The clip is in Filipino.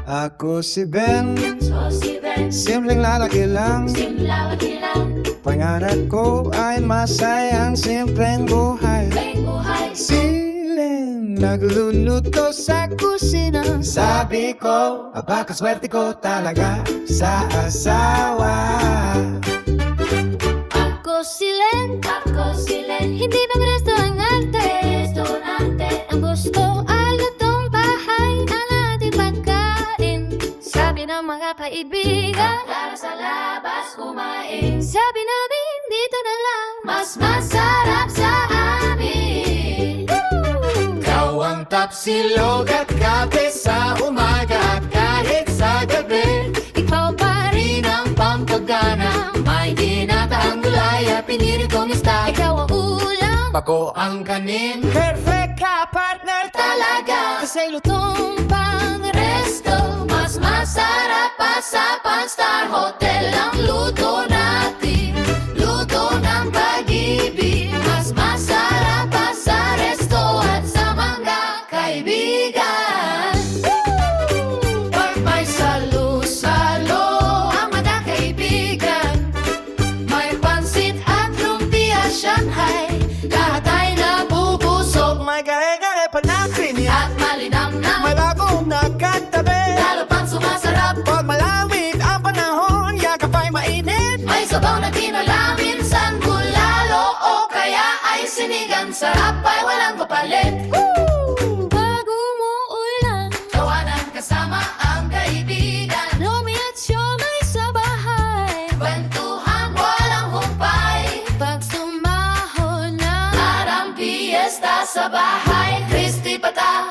Ako si Ben, Si Ben, simpleng lalaki lang. simlawaki lang, Pangarap ko ay masayang simpleng buhay. may buhay. Siling nagluluto sa kusina. Sabi ko, abakaswerte ko talaga sa asawa. Ako si Len, hindi bang restaurante? Ang gusto ay lutong bahay ang ating pagkain. Sabi ng mga kaibigan, para sa labas kumain. Sabi namin, dito na lang, mas masarap sa amin. Ikaw ang tapsilog at kape sa umaga at kahit sa gabi. Ikaw pa rin Ang pampagana, may ginataang gulay at piniritong isda. ikaw ang ulam. Pako ang kanin. Perfect ka, partner talaga. Kasi lutong pang resto, mas masarap pa sa Panstar Hotel ang luto natin. Luto ng pag-ibig, mas masarap pa sa resto at sa mga kaibigan. Pag may salo-salo ang mga kaibigan, may pansit at lumpia Shanghai, lahat ay nabubusog May gare-gare pa na krinya. at malinamnam. May bagong nakatabi. Lalo pang sumasarap, Pag malamig ang panahon, yakap ay mainit. may sabaw na tinola, minsan bulalo o kaya ay sinigang. Sarap ay walang kapalit. Pag umuulan, tawanan kasama ang kaibigan. Lomi at siomay sa bahay, kwentuhan walang humpay. Pag sumahon na, parang piyesta sa bahay. Christy Pata,